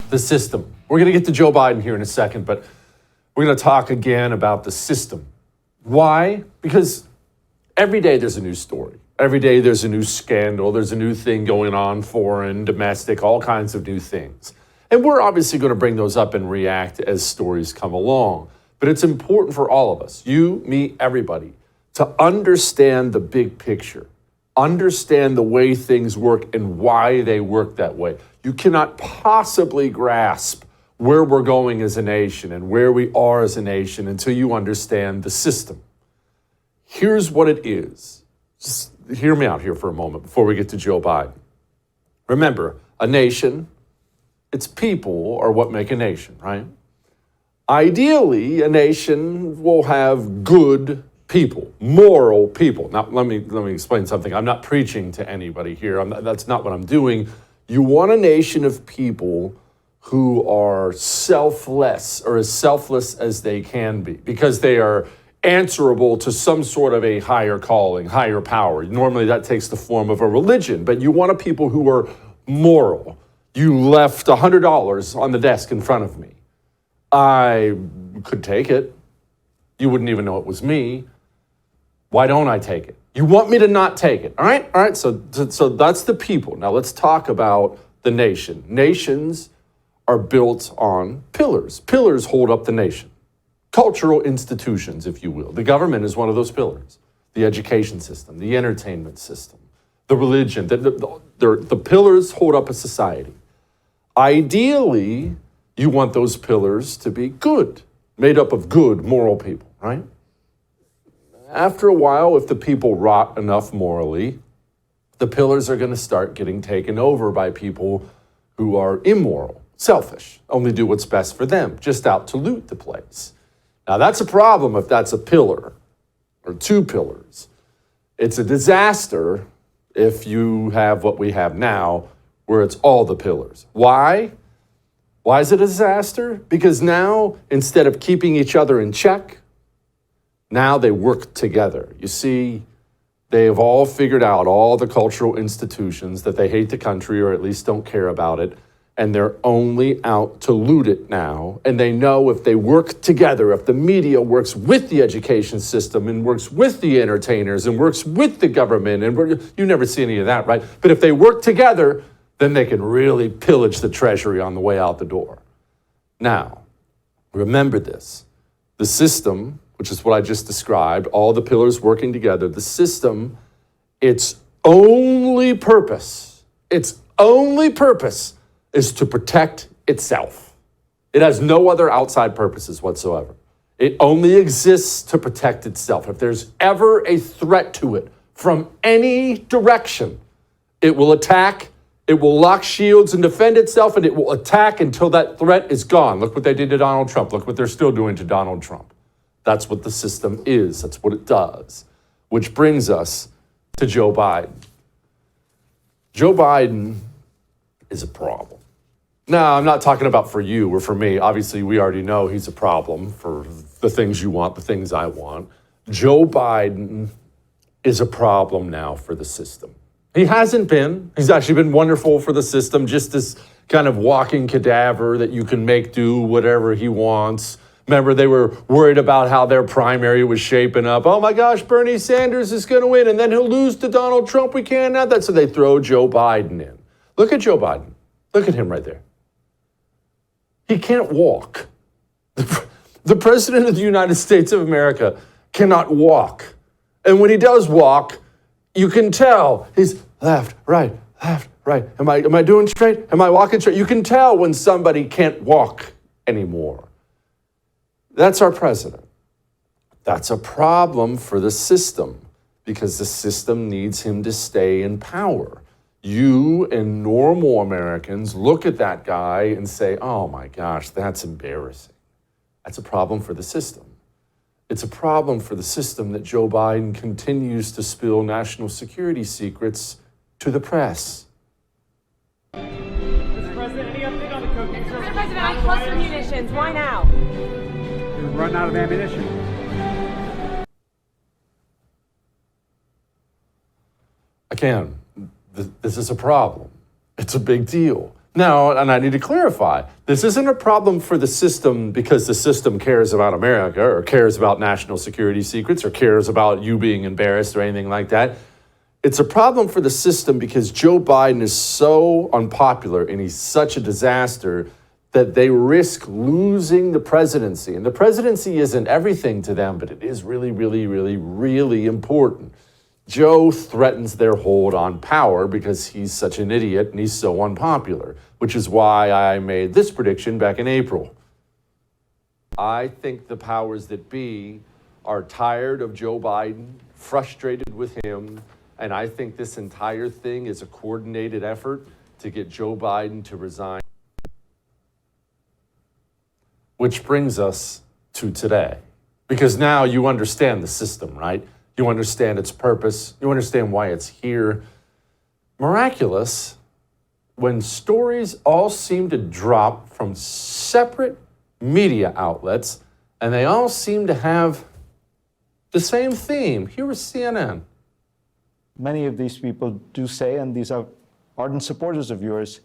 the system. We're going to get to Joe Biden here in a second, but we're going to talk again about the system. Why? Because every day there's a new story. Every day there's a new scandal. There's a new thing going on, foreign, domestic, all kinds of new things. And we're obviously going to bring those up and react as stories come along. But it's important for all of us, you, me, everybody, to understand the big picture, understand the way things work and why they work that way. You cannot possibly grasp where we're going as a nation and where we are as a nation until you understand the system. Here's what it is. Just hear me out here for a moment before we get to Joe Biden. Remember, a nation, its people are what make a nation, right? Ideally, a nation will have good people, moral people. Now, let me explain something. I'm not preaching to anybody here. That's not what I'm doing. You want a nation of people who are selfless or as selfless as they can be because they are answerable to some sort of a higher calling, higher power. Normally that takes the form of a religion, but you want a people who are moral. You left $100 on the desk in front of me. I could take it. You wouldn't even know it was me. Why don't I take it? You want me to not take it. All right. So that's the people. Now let's talk about the nation. Nations are built on pillars. Pillars hold up the nation. Cultural institutions, if you will. The government is one of those pillars. The education system, the entertainment system, the religion. The pillars hold up a society. Ideally, you want those pillars to be good, made up of good, moral people, right? After a while, if the people rot enough morally, the pillars are going to start getting taken over by people who are immoral, selfish, only do what's best for them, just out to loot the place. Now, that's a problem if that's a pillar or two pillars. It's a disaster if you have what we have now, where it's all the pillars. Why? Why is it a disaster? Because now, instead of keeping each other in check, now they work together. You see, they have all figured out, all the cultural institutions, that they hate the country or at least don't care about it, and they're only out to loot it now. And they know if they work together, if the media works with the education system and works with the entertainers and works with the government, and you never see any of that, right? But if they work together, then they can really pillage the treasury on the way out the door. Now, remember this. The system, which is what I just described, all the pillars working together, the system, its only purpose is to protect itself. It has no other outside purposes whatsoever. It only exists to protect itself. If there's ever a threat to it from any direction, it will attack. It will lock shields and defend itself, and it will attack until that threat is gone. Look what they did to Donald Trump. Look what they're still doing to Donald Trump. That's what the system is. That's what it does. Which brings us to Joe Biden. Joe Biden is a problem. Now, I'm not talking about for you or for me. Obviously, we already know he's a problem for the things you want, the things I want. Joe Biden is a problem now for the system. He hasn't been. He's actually been wonderful for the system, just this kind of walking cadaver that you can make do whatever he wants. Remember, they were worried about how their primary was shaping up. Oh my gosh, Bernie Sanders is going to win, and then he'll lose to Donald Trump. We can't have that. So they throw Joe Biden in. Look at Joe Biden. Look at him right there. He can't walk. The president of the United States of America cannot walk. And when he does walk, you can tell he's left, right. Am I doing straight? Am I walking straight? You can tell when somebody can't walk anymore. That's our president. That's a problem for the system because the system needs him to stay in power. You and normal Americans look at that guy and say, oh my gosh, that's embarrassing. That's a problem for the system. It's a problem for the system that Joe Biden continues to spill national security secrets to the press. Mr. President, any update on the cocaine? Mr. President, I cluster munitions. Why now? We've run out of ammunition. Again, this is a problem. It's a big deal. Now, and I need to clarify, this isn't a problem for the system because the system cares about America or cares about national security secrets or cares about you being embarrassed or anything like that. It's a problem for the system because Joe Biden is so unpopular and he's such a disaster that they risk losing the presidency. And the presidency isn't everything to them, but it is really, really, really, really important. Joe threatens their hold on power because he's such an idiot and he's so unpopular, which is why I made this prediction back in April. I think the powers that be are tired of Joe Biden, frustrated with him, and I think this entire thing is a coordinated effort to get Joe Biden to resign. Which brings us to today, because now you understand the system, right? You understand its purpose. You understand why it's here. Miraculous, when stories all seem to drop from separate media outlets, and they all seem to have the same theme. Here is CNN. Many of these people do say, and these are ardent supporters of yours,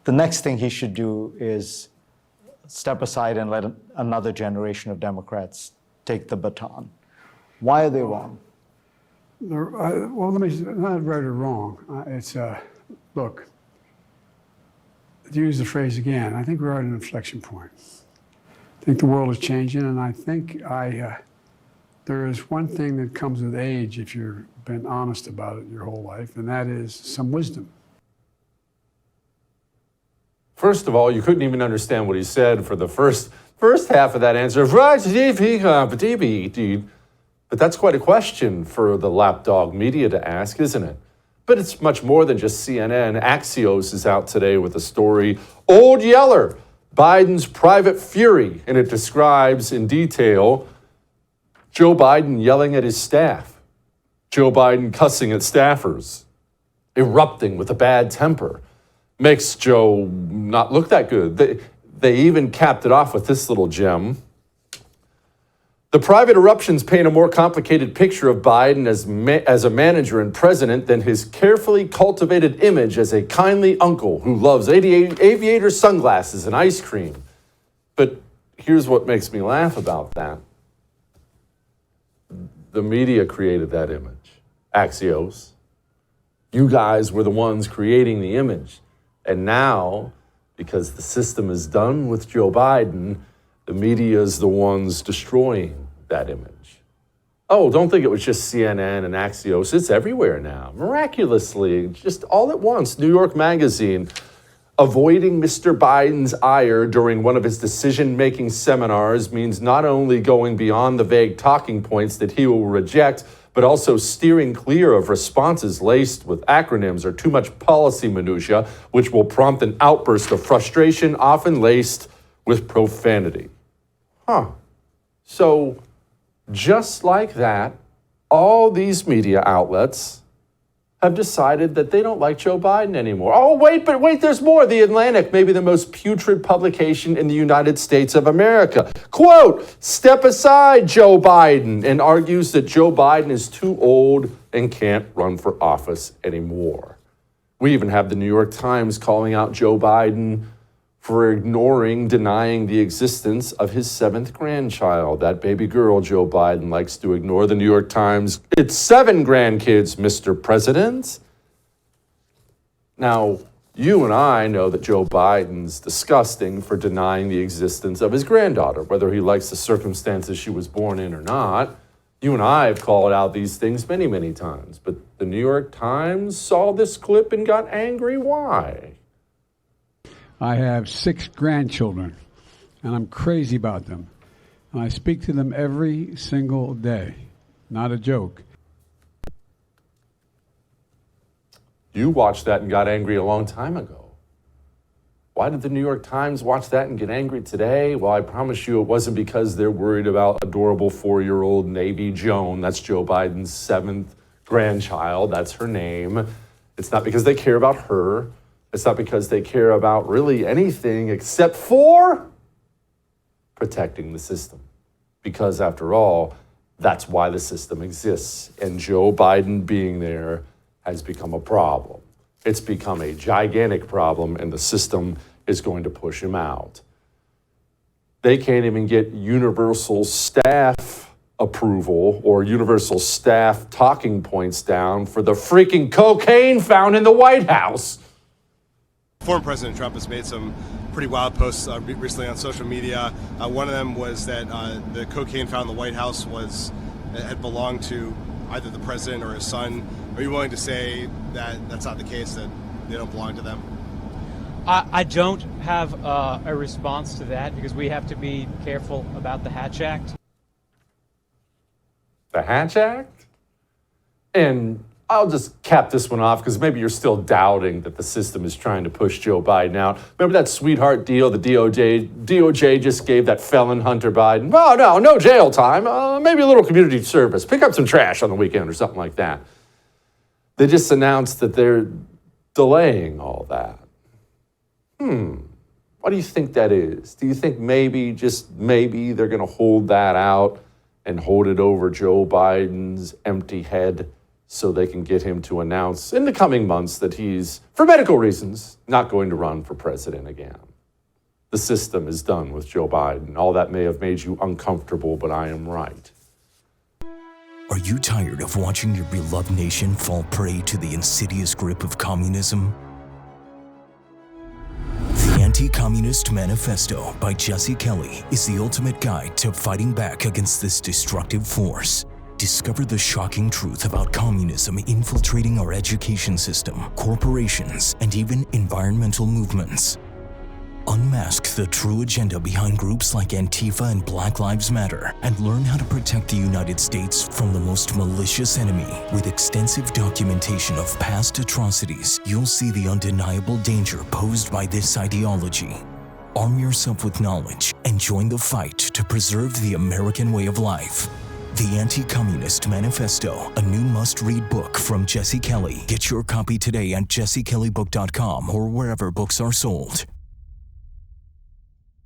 the next thing he should do is step aside and let another generation of Democrats take the baton. Why are they wrong? Well, let me, not right or wrong. Look, to use the phrase again, I think we're at an inflection point. I think the world is changing, and I think there is one thing that comes with age if you've been honest about it your whole life, and that is some wisdom. First of all, you couldn't even understand what he said for the first half of that answer. But that's quite a question for the lapdog media to ask, isn't it? But it's much more than just CNN. Axios is out today with a story, Old Yeller, Biden's private fury, and it describes in detail Joe Biden yelling at his staff, Joe Biden cussing at staffers, erupting with a bad temper. Makes Joe not look that good. They even capped it off with this little gem. The private eruptions paint a more complicated picture of Biden as a manager and president than his carefully cultivated image as a kindly uncle who loves aviator sunglasses and ice cream. But here's what makes me laugh about that. The media created that image. Axios. You guys were the ones creating the image. And now, because the system is done with Joe Biden, the media is the ones destroying that image. Oh, don't think it was just CNN and Axios. It's everywhere now. Miraculously, just all at once. New York Magazine, avoiding Mr. Biden's ire during one of his decision-making seminars means not only going beyond the vague talking points that he will reject, but also steering clear of responses laced with acronyms or too much policy minutia, which will prompt an outburst of frustration, often laced with profanity. So, just like that, all these media outlets have decided that they don't like Joe Biden anymore. Oh, wait, there's more. The Atlantic, maybe the most putrid publication in the United States of America. Quote, step aside, Joe Biden, and argues that Joe Biden is too old and can't run for office anymore. We even have the New York Times calling out Joe Biden for denying the existence of his 7th grandchild. That baby girl Joe Biden likes to ignore. The New York Times, it's 7 grandkids, Mr. President. Now, you and I know that Joe Biden's disgusting for denying the existence of his granddaughter, whether he likes the circumstances she was born in or not. You and I have called out these things many, many times, but the New York Times saw this clip and got angry. Why? I have 6 grandchildren, and I'm crazy about them. And I speak to them every single day. Not a joke. You watched that and got angry a long time ago. Why did the New York Times watch that and get angry today? Well, I promise you it wasn't because they're worried about adorable 4-year-old Navy Joan. That's Joe Biden's 7th grandchild. That's her name. It's not because they care about her. It's not because they care about really anything except for protecting the system. Because after all, that's why the system exists. And Joe Biden being there has become a problem. It's become a gigantic problem, and the system is going to push him out. They can't even get universal staff approval or universal staff talking points down for the freaking cocaine found in the White House. Former President Trump has made some pretty wild posts recently on social media. One of them was that the cocaine found in the White House had belonged to either the president or his son. Are you willing to say that that's not the case, that they don't belong to them? I don't have a response to that because we have to be careful about the Hatch Act. The Hatch Act? And I'll just cap this one off because maybe you're still doubting that the system is trying to push Joe Biden out. Remember that sweetheart deal the DOJ just gave that felon Hunter Biden? Oh, no jail time. Maybe a little community service. Pick up some trash on the weekend or something like that. They just announced that they're delaying all that. What do you think that is? Do you think maybe, just maybe, they're going to hold that out and hold it over Joe Biden's empty head so they can get him to announce in the coming months that he's, for medical reasons, not going to run for president again? The system is done with Joe Biden. All that may have made you uncomfortable, but I am right. Are you tired of watching your beloved nation fall prey to the insidious grip of communism? The Anti-Communist Manifesto by Jesse Kelly is the ultimate guide to fighting back against this destructive force. Discover the shocking truth about communism infiltrating our education system, corporations, and even environmental movements. Unmask the true agenda behind groups like Antifa and Black Lives Matter and learn how to protect the United States from the most malicious enemy. With extensive documentation of past atrocities, you'll see the undeniable danger posed by this ideology. Arm yourself with knowledge and join the fight to preserve the American way of life. The Anti-Communist Manifesto, a new must-read book from Jesse Kelly. Get your copy today at jessekellybook.com or wherever books are sold.